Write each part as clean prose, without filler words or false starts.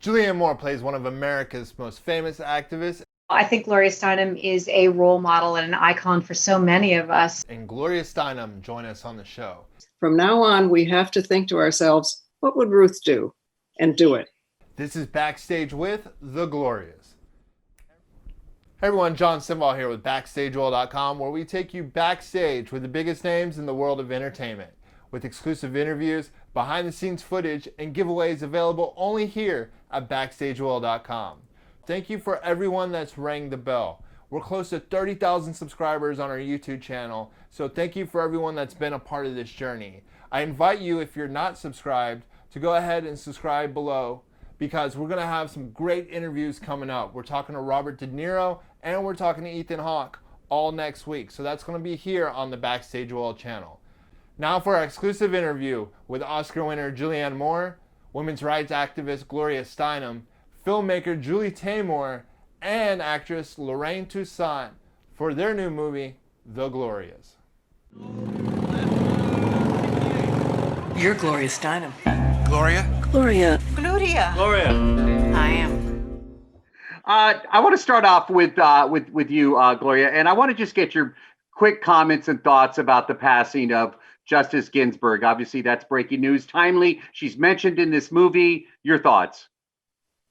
Julianna Moore plays one of America's most famous activists. I think Gloria Steinem is a role model and an icon for so many of us. And Gloria Steinem join us on the show. From now on, we have to think to ourselves, what would Ruth do? And do it. This is Backstage with the Glorias. Hey everyone, John Simval here with BackstageOil.com, where we take you backstage with the biggest names in the world of entertainment, with exclusive interviews, behind-the-scenes footage, and giveaways available only here at BackstageOil.com. Thank you for everyone that's rang the bell. We're close to 30,000 subscribers on our YouTube channel, so thank you for everyone that's been a part of this journey. I invite you, if you're not subscribed, to go ahead and subscribe below, because we're going to have some great interviews coming up. We're talking to Robert De Niro and we're talking to Ethan Hawke all next week. So that's going to be here on the Backstage Oil channel. Now for our exclusive interview with Oscar winner Julianna Moore, women's rights activist Gloria Steinem, filmmaker Julie Taymor, and actress Lorraine Toussaint for their new movie, The Glorias. You're Gloria Steinem. Gloria? Gloria. Gloria. Gloria. I am. I want to start off with you, Gloria, and I want to just get your quick comments and thoughts about the passing of Justice Ginsburg. Obviously, that's breaking news, timely. She's mentioned in this movie. Your thoughts?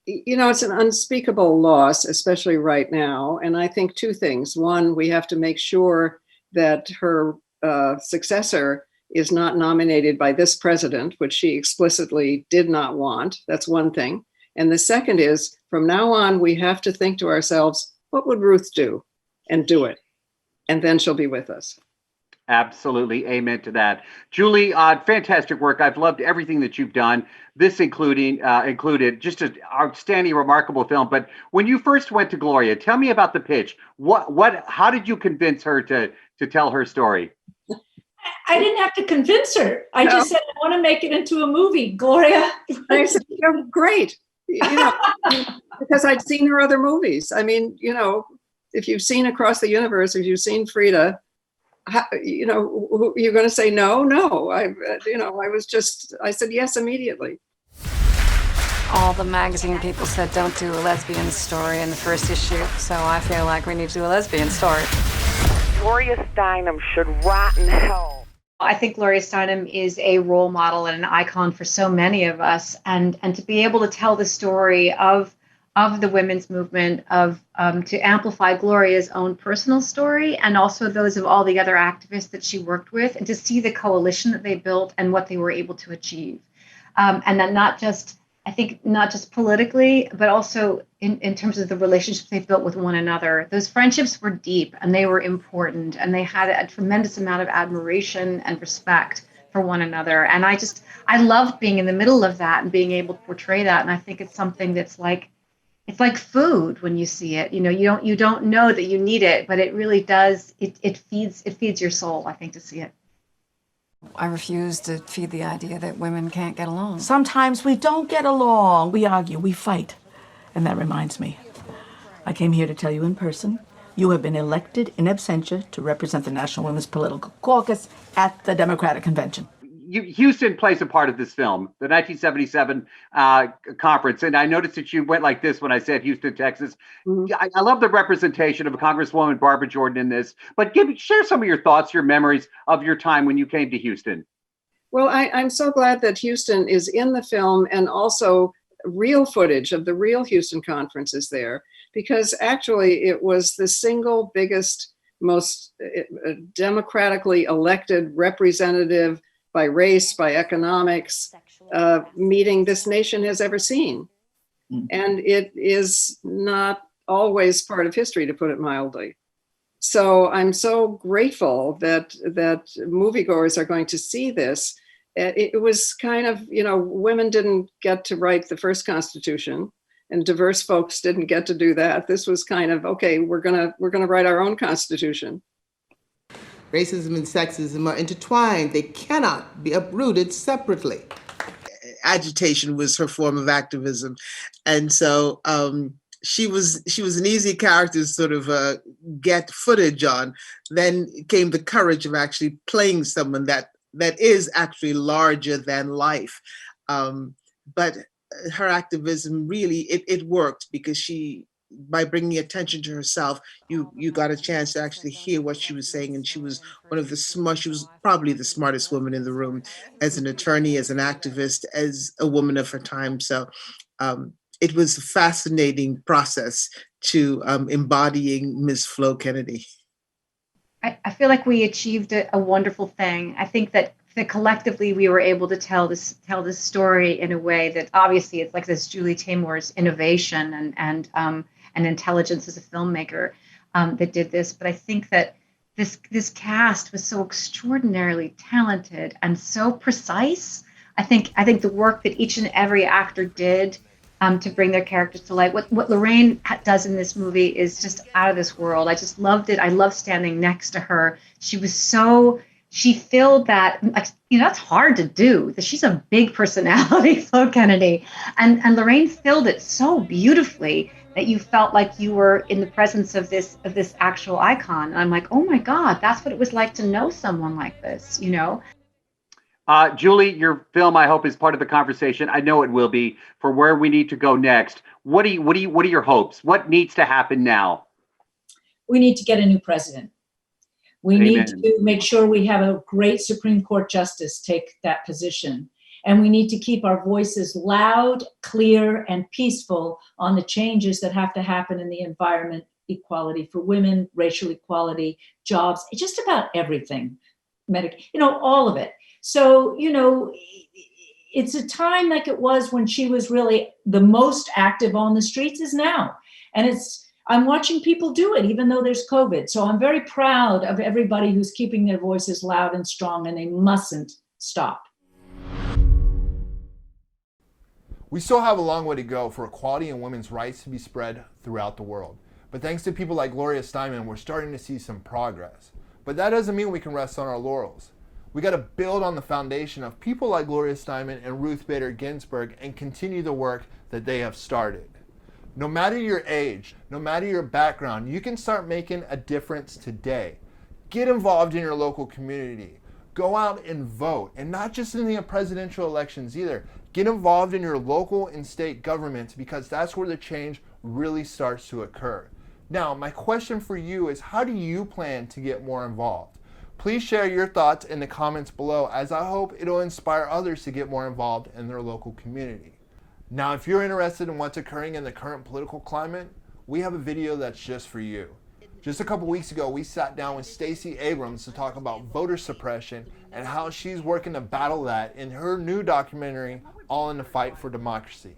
You know, it's an unspeakable loss, especially right now. And I think two things. One, we have to make sure that her successor is not nominated by this president, which she explicitly did not want. That's one thing. And the second is, from now on, we have to think to ourselves, what would Ruth do? And do it. And then she'll be with us. Absolutely. Amen to that. Julie, fantastic work. I've loved everything that you've done. This included just an outstanding, remarkable film. But when you first went to Gloria, tell me about the pitch. How did you convince her to tell her story? I didn't have to convince her. I just said, I want to make it into a movie, Gloria. I said, you're great. Because I'd seen her other movies. I mean, if you've seen Across the Universe, if you've seen Frida, you're going to say no. I said yes immediately. All the magazine people said don't do a lesbian story in the first issue, so I feel like we need to do a lesbian story. Gloria Steinem should rot in hell. I think Gloria Steinem is a role model and an icon for so many of us, and to be able to tell the story of the women's movement, to amplify Gloria's own personal story and also those of all the other activists that she worked with, and to see the coalition that they built and what they were able to achieve. And that not just politically, but also in terms of the relationships they built with one another. Those friendships were deep and they were important, and they had a tremendous amount of admiration and respect for one another. And I loved being in the middle of that and being able to portray that. And I think it's something that's it's like food when you see it. You don't know that you need it, but it really does. It feeds your soul, I think, to see it. I refuse to feed the idea that women can't get along. Sometimes we don't get along. We argue, we fight. And that reminds me, I came here to tell you in person, you have been elected in absentia to represent the National Women's Political Caucus at the Democratic Convention. Houston plays a part of this film, the 1977 conference. And I noticed that you went like this when I said Houston, Texas. Mm-hmm. I love the representation of Congresswoman Barbara Jordan in this, but share some of your thoughts, your memories of your time when you came to Houston. Well, I'm so glad that Houston is in the film, and also real footage of the real Houston conference is there, because actually it was the single biggest, most democratically elected representative by race, by economics, meeting this nation has ever seen. And it is not always part of history, to put it mildly. So I'm so grateful that moviegoers are going to see this. It was kind of, women didn't get to write the first Constitution, and diverse folks didn't get to do that. This was kind of, okay, we're gonna write our own Constitution. Racism and sexism are intertwined. They cannot be uprooted separately. Agitation was her form of activism. And so she was an easy character to sort of get footage on. Then came the courage of actually playing someone that is actually larger than life. But her activism really, it worked because by bringing attention to herself, you got a chance to actually hear what she was saying. And she was she was probably the smartest woman in the room as an attorney, as an activist, as a woman of her time. So it was a fascinating process to embodying Miss Flo Kennedy. I feel like we achieved a wonderful thing. I think that collectively we were able to tell this story in a way that obviously it's like this Julie Taymor's innovation and intelligence as a filmmaker that did this. But I think that this cast was so extraordinarily talented and so precise. I think the work that each and every actor did to bring their characters to life. What Lorraine does in this movie is just out of this world. I just loved it. I loved standing next to her. She filled that, that's hard to do. She's a big personality, Flo Kennedy. And Lorraine filled it so beautifully that you felt like you were in the presence of this actual icon. And I'm like, oh my God, that's what it was like to know someone like this, Julie, your film, I hope, is part of the conversation. I know it will be for where we need to go next. What are your hopes? What needs to happen now? We need to get a new president. We need to make sure we have a great Supreme Court justice take that position. And we need to keep our voices loud, clear, and peaceful on the changes that have to happen in the environment, equality for women, racial equality, jobs, just about everything, all of it. So, it's a time like it was when she was really the most active on the streets is now. And I'm watching people do it, even though there's COVID. So I'm very proud of everybody who's keeping their voices loud and strong, and they mustn't stop. We still have a long way to go for equality and women's rights to be spread throughout the world. But thanks to people like Gloria Steinem, we're starting to see some progress. But that doesn't mean we can rest on our laurels. We got to build on the foundation of people like Gloria Steinem and Ruth Bader Ginsburg and continue the work that they have started. No matter your age, no matter your background, you can start making a difference today. Get involved in your local community. Go out and vote, and not just in the presidential elections either. Get involved in your local and state governments, because that's where the change really starts to occur. Now, my question for you is, how do you plan to get more involved? Please share your thoughts in the comments below, as I hope it'll inspire others to get more involved in their local community. Now, if you're interested in what's occurring in the current political climate, we have a video that's just for you. Just a couple weeks ago, we sat down with Stacey Abrams to talk about voter suppression and how she's working to battle that in her new documentary, All in the Fight for Democracy.